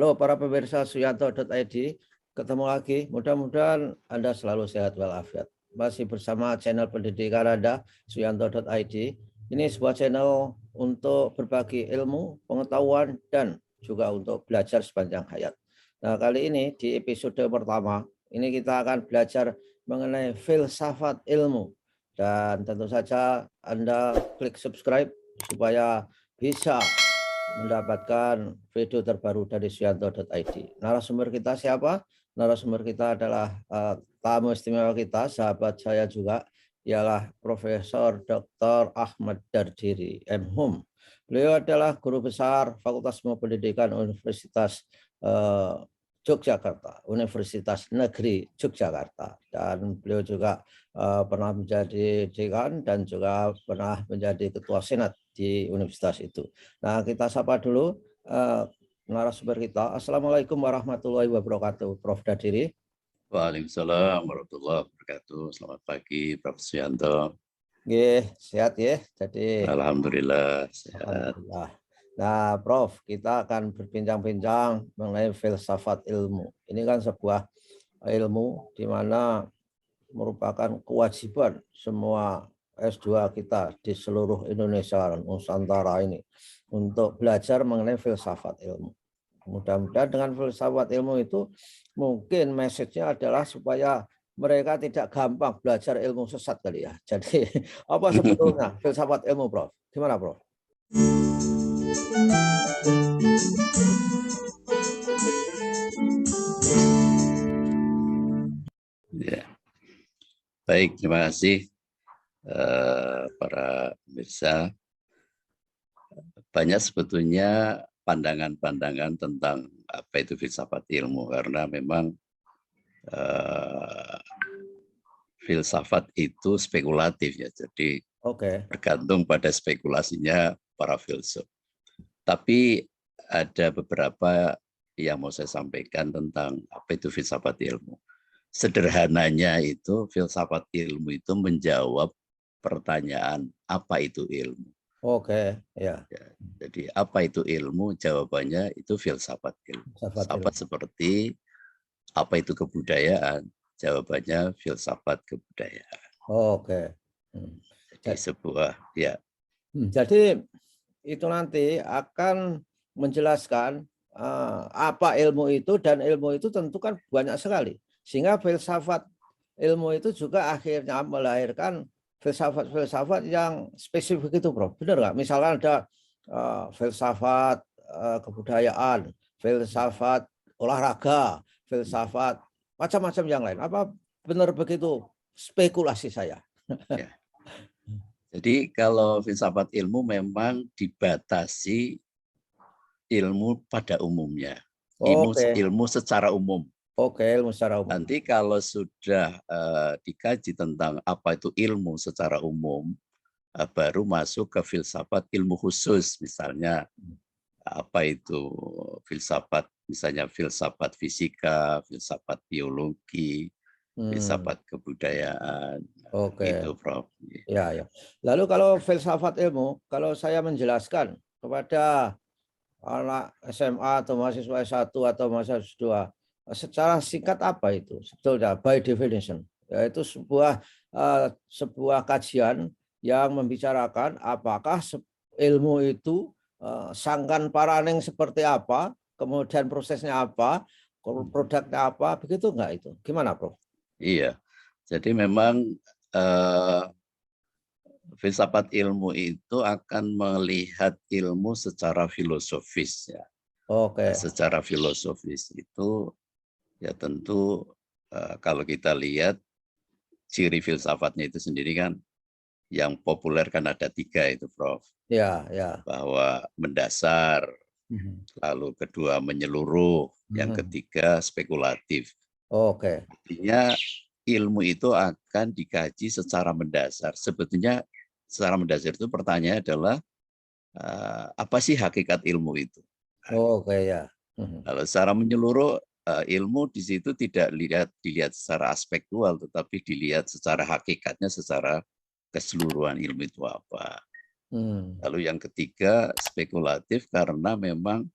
Halo para pemirsa Suyanto.id, ketemu lagi. Mudah-mudahan Anda selalu sehat walafiat. Masih bersama channel pendidikan Anda, Suyanto.id. Ini sebuah channel untuk berbagi ilmu, pengetahuan, dan juga untuk belajar sepanjang hayat. Nah, kali ini di episode pertama, ini kita akan belajar mengenai filsafat ilmu. Dan tentu saja Anda klik subscribe supaya bisa mendapatkan video terbaru dari Suyanto.id. Narasumber kita siapa? Narasumber kita adalah tamu istimewa kita, sahabat saya juga, ialah Profesor Dr. Ahmad Dardiri, MHum. Beliau adalah guru besar Fakultas Ilmu Pendidikan Universitas Yogyakarta, Universitas Negeri Yogyakarta, dan beliau juga pernah menjadi dekan dan juga pernah menjadi ketua senat di universitas itu. Nah, kita sapa dulu narasumber kita. Assalamualaikum warahmatullahi wabarakatuh, Prof. Dardiri. Waalaikumsalam warahmatullahi wabarakatuh. Selamat pagi, Prof. Suyanto. Sehat ya. Jadi Alhamdulillah sehat. alhamdulillah. Nah, Prof, kita akan berbincang-bincang mengenai filsafat ilmu. Ini kan sebuah ilmu di mana merupakan kewajiban semua S2 kita di seluruh Indonesia dan Nusantara ini untuk belajar mengenai filsafat ilmu. Mudah-mudahan dengan filsafat ilmu itu mungkin message-nya adalah supaya mereka tidak gampang belajar ilmu sesat kali ya. Jadi apa sebetulnya filsafat ilmu, Prof? Gimana, Prof? Ya. Baik, terima kasih para pemirsa. Banyak sebetulnya pandangan-pandangan tentang apa itu filsafat ilmu, karena memang filsafat itu spekulatif ya, jadi bergantung pada spekulasinya para filsuf. Tapi ada beberapa yang mau saya sampaikan tentang apa itu filsafat ilmu. Sederhananya itu filsafat ilmu itu menjawab pertanyaan apa itu ilmu. Ya. Jadi apa itu ilmu? Jawabannya itu filsafat ilmu. Filsafat seperti apa itu kebudayaan? Jawabannya filsafat kebudayaan. Jadi sebuah ya. Jadi itu nanti akan menjelaskan apa ilmu itu, dan ilmu itu tentu kan banyak sekali. Sehingga filsafat ilmu itu juga akhirnya melahirkan filsafat-filsafat yang spesifik itu, Bro. Benar nggak? Misalkan ada filsafat kebudayaan, filsafat olahraga, filsafat macam-macam yang lain. Apa benar begitu? Spekulasi saya. Ya. Jadi kalau filsafat ilmu memang dibatasi ilmu pada umumnya. Ilmu secara umum. Ilmu secara umum. Nanti kalau sudah dikaji tentang apa itu ilmu secara umum, baru masuk ke filsafat ilmu khusus. Misalnya apa itu filsafat, misalnya filsafat fisika, filsafat biologi, filsafat kebudayaan. Gitu, Prof. Ya. Lalu kalau filsafat ilmu, kalau saya menjelaskan kepada anak SMA atau mahasiswa S1 atau mahasiswa S2, secara singkat apa itu sebetulnya by definition? Yaitu sebuah kajian yang membicarakan apakah ilmu itu sangkan paraning seperti apa, kemudian prosesnya apa, produknya apa, begitu enggak itu? Gimana, Prof? Iya. Jadi memang filsafat ilmu itu akan melihat ilmu secara filosofis ya. Secara filosofis itu ya tentu kalau kita lihat ciri filsafatnya itu sendiri kan yang populer kan ada 3 itu, Prof. Ya. Bahwa mendasar, lalu kedua menyeluruh, yang ketiga spekulatif. Artinya ilmu itu akan dikaji secara mendasar. Sebetulnya secara mendasar itu pertanyaannya adalah apa sih hakikat ilmu itu? Kalau secara menyeluruh ilmu di situ tidak dilihat secara aspektual, tetapi dilihat secara hakikatnya, secara keseluruhan ilmu itu apa. Lalu yang ketiga spekulatif, karena memang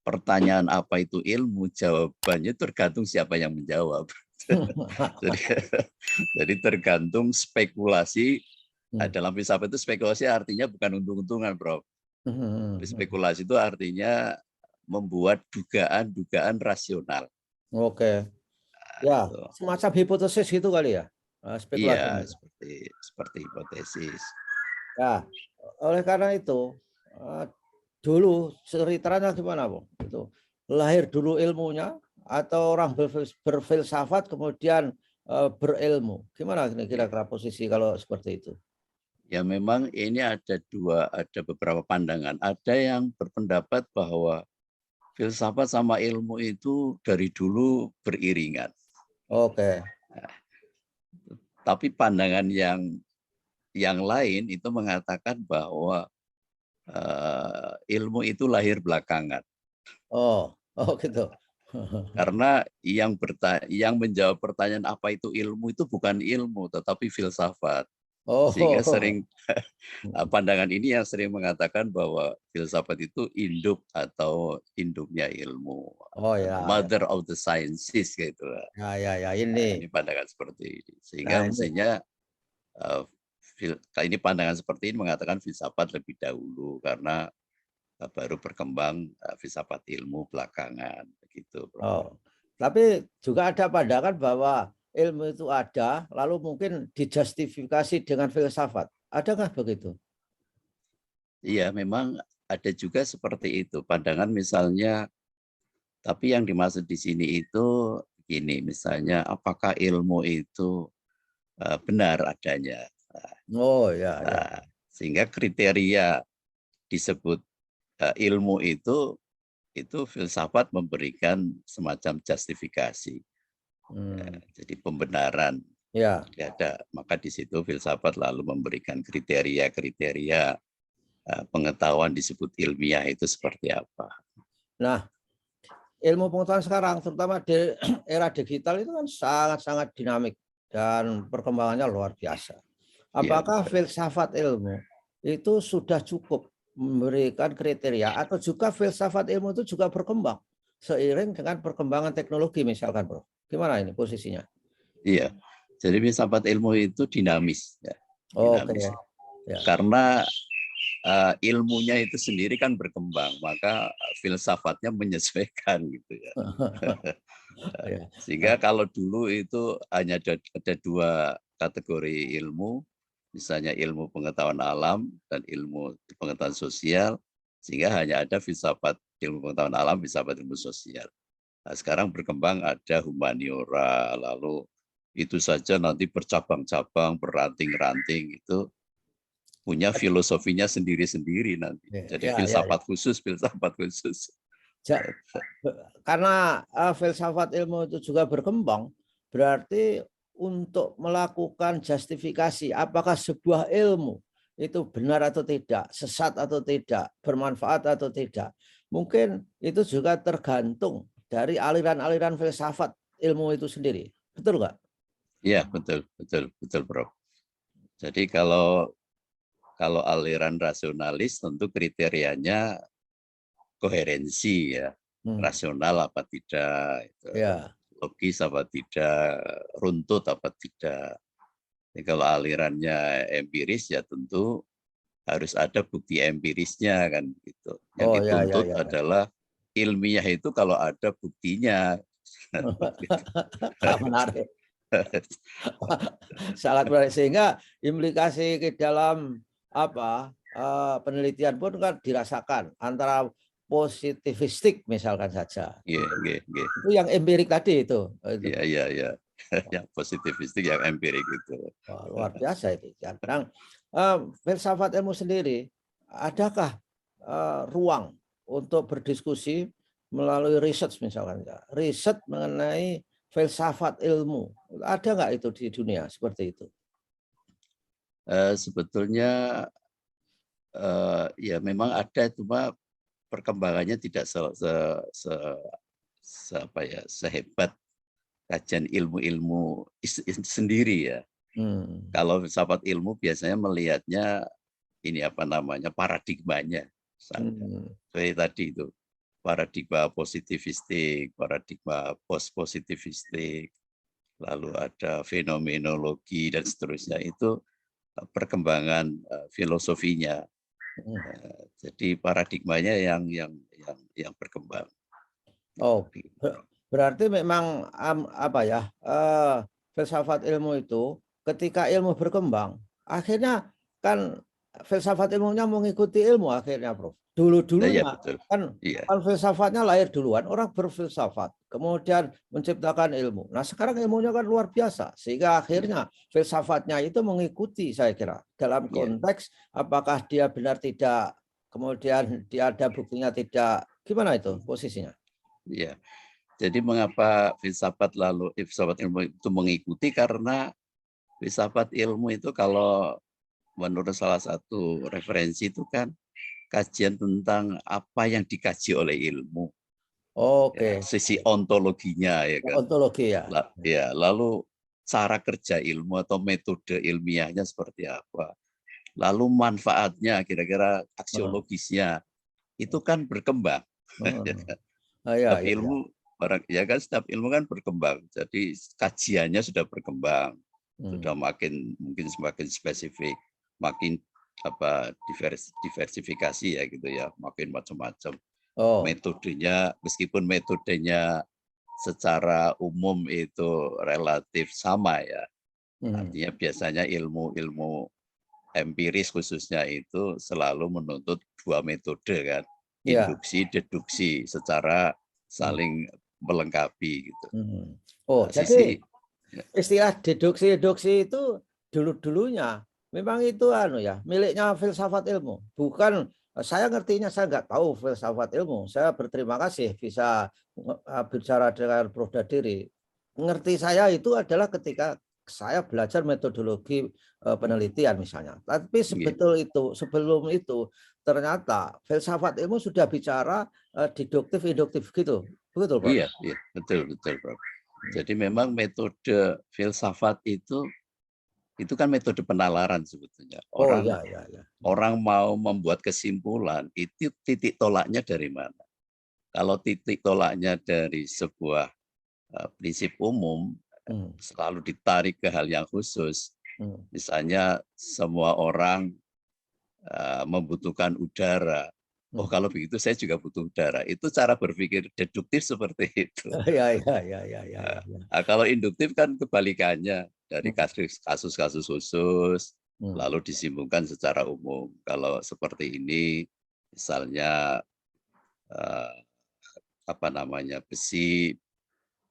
pertanyaan apa itu ilmu, jawabannya tergantung siapa yang menjawab. jadi, jadi tergantung spekulasi. Dalam filsafat itu spekulasi artinya bukan untung-untungan, Bro. Spekulasi itu artinya membuat dugaan-dugaan rasional. Oke. Ya, semacam hipotesis gitu kali ya, spekulasi. Iya, seperti hipotesis. Ya, oleh karena itu dulu ceritanya gimana, Bung? Itu lahir dulu ilmunya atau orang berfilsafat kemudian berilmu? Gimana kira-kira posisi kalau seperti itu? Ya memang ini ada beberapa pandangan. Ada yang berpendapat bahwa filsafat sama ilmu itu dari dulu beriringan. Oke. Nah, tapi pandangan yang lain itu mengatakan bahwa ilmu itu lahir belakangan. Oh gitu. Karena yang menjawab pertanyaan apa itu ilmu itu bukan ilmu, tetapi filsafat. Sehingga sering pandangan ini yang sering mengatakan bahwa filsafat itu induk atau induknya ilmu. Oh ya. Mother of the sciences gitu. Ya ini. Nah, ini pandangan seperti ini. Sehingga mestinya ini pandangan seperti ini mengatakan filsafat lebih dahulu karena baru berkembang filsafat ilmu belakangan begitu, Bro. Oh. Tapi juga ada pandangan bahwa ilmu itu ada, lalu mungkin dijustifikasi dengan filsafat. Adakah begitu? Iya, memang ada juga seperti itu. Pandangan misalnya, tapi yang dimaksud di sini itu gini, misalnya apakah ilmu itu benar adanya. Oh ya. Sehingga kriteria disebut ilmu itu filsafat memberikan semacam justifikasi. Jadi pembenaran. Ya. Maka di situ filsafat lalu memberikan kriteria-kriteria pengetahuan disebut ilmiah itu seperti apa. Nah, ilmu pengetahuan sekarang, terutama di era digital itu kan sangat-sangat dinamik dan perkembangannya luar biasa. Apakah filsafat ilmu itu sudah cukup memberikan kriteria atau juga filsafat ilmu itu juga berkembang seiring dengan perkembangan teknologi misalkan, Bro? Gimana ini posisinya? Iya, jadi filsafat ilmu itu dinamis. Ya. Dinamis. Ya. Karena ilmunya itu sendiri kan berkembang, maka filsafatnya menyesuaikan gitu ya. Sehingga kalau dulu itu hanya ada dua kategori ilmu, misalnya ilmu pengetahuan alam dan ilmu pengetahuan sosial, sehingga hanya ada filsafat ilmu pengetahuan alam, filsafat ilmu sosial. Nah, sekarang berkembang ada humaniora, lalu itu saja nanti bercabang-cabang, beranting-ranting, itu punya filosofinya sendiri-sendiri nanti. Jadi filsafat khusus, filsafat khusus. Karena filsafat ilmu itu juga berkembang, berarti untuk melakukan justifikasi apakah sebuah ilmu itu benar atau tidak, sesat atau tidak, bermanfaat atau tidak, mungkin itu juga tergantung dari aliran-aliran filsafat ilmu itu sendiri. Betul nggak? Iya, betul, Bro. Jadi kalau aliran rasionalis tentu kriterianya koherensi ya, rasional apa tidak, logis apa tidak, runtut apa tidak. Jadi kalau alirannya empiris ya tentu harus ada bukti empirisnya kan gitu. Yang dituntut adalah ilmiah itu kalau ada buktinya. Menarik. Sangat menarik, sehingga implikasi ke dalam penelitian pun kan dirasakan antara positivistik misalkan saja. Itu yang empirik tadi itu. Iya. Yang positivistik, yang empirik itu. Luar biasa itu. Sekarang filsafat ilmu sendiri, adakah ruang untuk berdiskusi melalui riset misalkan, riset mengenai filsafat ilmu, ada nggak itu di dunia seperti itu? Sebetulnya ya memang ada, cuma perkembangannya tidak sehebat kajian ilmu-ilmu sendiri ya. Kalau filsafat ilmu biasanya melihatnya ini paradigmanya. Kayak tadi itu paradigma positivistik, paradigma post-positivistik, lalu ada fenomenologi dan seterusnya. Itu perkembangan filosofinya. Jadi paradigmanya yang berkembang. Oh, berarti memang filsafat ilmu itu ketika ilmu berkembang, akhirnya kan filsafat ilmunya mengikuti ilmu akhirnya, Prof. Dulu-dulunya kan filsafatnya lahir duluan, orang berfilsafat, kemudian menciptakan ilmu. Nah, sekarang ilmunya kan luar biasa, sehingga akhirnya filsafatnya itu mengikuti, saya kira. Dalam konteks apakah dia benar tidak, kemudian dia ada buktinya tidak, gimana itu posisinya? Iya. Jadi mengapa filsafat ilmu itu mengikuti, karena filsafat ilmu itu kalau menurut salah satu referensi itu kan kajian tentang apa yang dikaji oleh ilmu. Oke. Ya, sisi ontologinya ya kan. Ontologi ya. Ya, lalu cara kerja ilmu atau metode ilmiahnya seperti apa. Lalu manfaatnya, kira-kira aksiologisnya itu kan berkembang. Setiap ilmu setiap ilmu kan berkembang. Jadi kajiannya sudah berkembang. Sudah mungkin semakin spesifik, makin diversifikasi ya gitu ya, makin macam-macam. Metodenya, meskipun metodenya secara umum itu relatif sama ya. Artinya biasanya ilmu empiris khususnya itu selalu menuntut dua metode kan. Induksi, deduksi secara saling melengkapi gitu. Jadi istilah deduksi itu dulu-dulunya memang itu miliknya filsafat ilmu. Bukan, saya ngertinya, saya nggak tahu filsafat ilmu. Saya berterima kasih bisa bicara dengan Prof. Dadiri. Ngerti saya itu adalah ketika saya belajar metodologi penelitian misalnya. Tapi sebelum itu ternyata filsafat ilmu sudah bicara deduktif, induktif gitu. Betul, Prof? Iya, betul, Prof. Jadi memang metode filsafat itu kan metode penalaran sebetulnya. Orang mau membuat kesimpulan, itu titik tolaknya dari mana? Kalau titik tolaknya dari sebuah prinsip umum, selalu ditarik ke hal yang khusus. Misalnya semua orang membutuhkan udara. Oh, kalau begitu saya juga butuh udara. Itu cara berpikir deduktif seperti itu. Kalau induktif kan kebalikannya, dari kasus-kasus khusus, lalu disimpulkan secara umum. Kalau seperti ini, misalnya besi,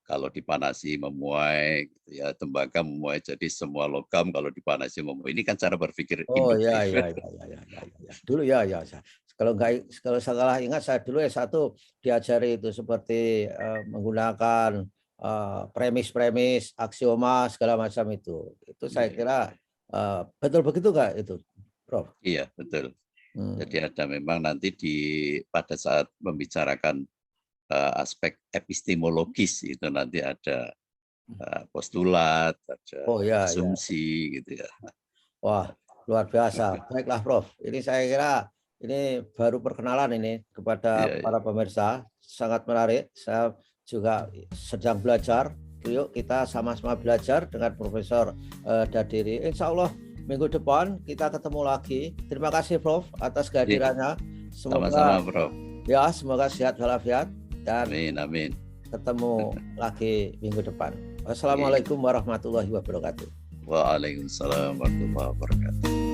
kalau dipanasi memuai, gitu ya, tembaga memuai, jadi semua logam kalau dipanasi memuai. Ini kan cara berpikir induktif. Dulu kalau salah ingat, saya dulu S1 diajari itu seperti menggunakan premis-premis, aksioma segala macam itu. Itu saya kira betul begitu nggak itu, Prof? Iya, betul. Jadi ada memang nanti pada saat membicarakan aspek epistemologis itu nanti ada postulat, ada asumsi gitu ya. Wah, luar biasa. Baiklah, Prof. Ini saya kira ini baru perkenalan ini kepada para pemirsa. Sangat menarik. Saya juga sedang belajar. Yuk kita sama-sama belajar dengan Profesor Dadiri. Insya Allah minggu depan kita ketemu lagi. Terima kasih, Prof, atas kehadirannya. Sama-sama, Prof. Ya, semoga sehat walafiat dan amin. Ketemu lagi minggu depan. Wassalamualaikum warahmatullahi wabarakatuh. Waalaikumsalam warahmatullahi wabarakatuh.